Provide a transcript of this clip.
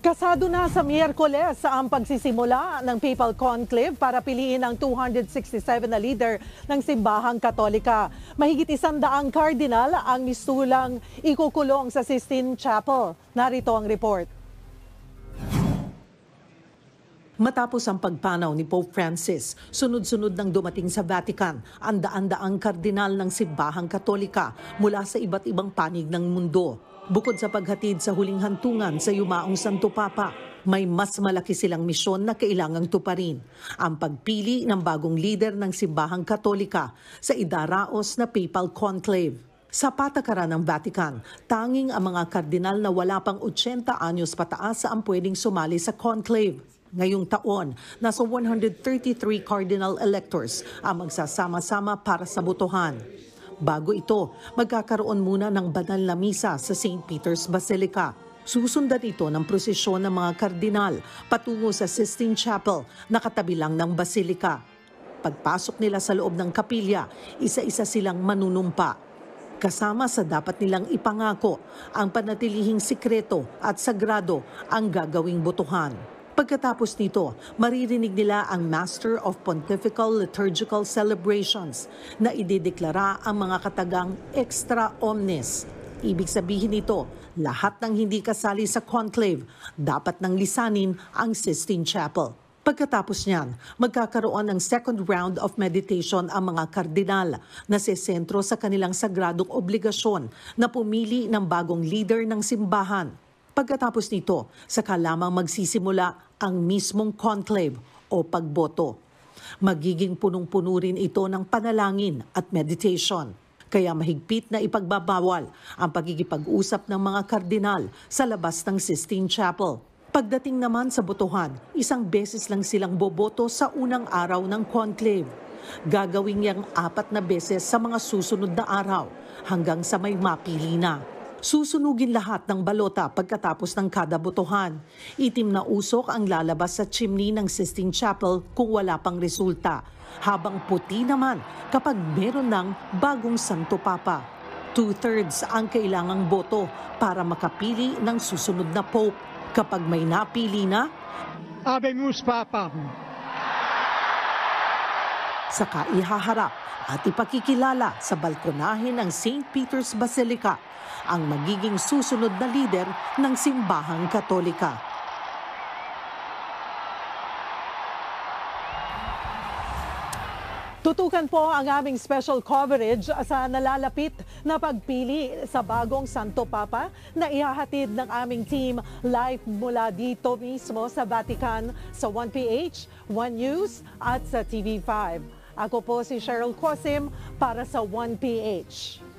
Kasado na sa Miyerkules ang pagsisimula ng Papal Conclave para piliin ang 267 na leader ng Simbahang Katolika. Mahigit 100 kardinal ang mistulang ikukulong sa Sistine Chapel. Narito ang report. Matapos ang pagpanaw ni Pope Francis, sunod-sunod nang dumating sa Vatican ang daan-daang kardinal ng Simbahang Katolika mula sa iba't ibang panig ng mundo. Bukod sa paghatid sa huling hantungan sa yumaong Santo Papa, may mas malaki silang misyon na kailangang tuparin, ang pagpili ng bagong leader ng Simbahang Katolika sa idaraos na Papal Conclave. Sa patakaran ng Vatican, tanging ang mga kardinal na wala pang 80 anyos pataas ang pwedeng sumali sa conclave. Ngayong taon, nasa 133 cardinal electors ang magsasama-sama para sa botohan. Bago ito, magkakaroon muna ng banal na misa sa St. Peter's Basilica. Susundan ito ng prosesyon ng mga kardinal patungo sa Sistine Chapel na katabi lang ng Basilica. Pagpasok nila sa loob ng kapilya, isa-isa silang manunumpa. Kasama sa dapat nilang ipangako ang panatilihing sikreto at sagrado ang gagawing botohan. Pagkatapos nito, maririnig nila ang Master of Pontifical Liturgical Celebrations na idedeklara ang mga katagang extra omnes. Ibig sabihin nito, lahat ng hindi kasali sa conclave dapat nang lisanin ang Sistine Chapel. Pagkatapos niyan, magkakaroon ng second round of meditation ang mga kardinal na sesentro sa kanilang sagradong obligasyon na pumili ng bagong leader ng simbahan. Pagkatapos nito, saka lamang magsisimula ang mismong conclave o pagboto. Magiging punong-puno rin ito ng panalangin at meditation. Kaya mahigpit na ipagbabawal ang pagkikipag-usap ng mga kardinal sa labas ng Sistine Chapel. Pagdating naman sa botohan, isang beses lang silang boboto sa unang araw ng conclave. Gagawin niyang 4 na beses sa mga susunod na araw hanggang sa may mapili na. Susunugin lahat ng balota pagkatapos ng kada botohan. Itim na usok ang lalabas sa chimney ng Sistine Chapel kung wala pang resulta, habang puti naman kapag meron ng bagong Santo Papa. 2/3 ang kailangang boto para makapili ng susunod na Pope. Kapag may napili na, Habemus Papam. Saka ihaharap at ipakikilala sa balkonahe ng St. Peter's Basilica ang magiging susunod na lider ng Simbahang Katolika. Tutukan po ang aming special coverage sa nalalapit na pagpili sa bagong Santo Papa na ihahatid ng aming team live mula dito mismo sa Vatican sa 1PH, 1 News at sa TV5. Ako po si Cheryl Cosim para sa 1PH.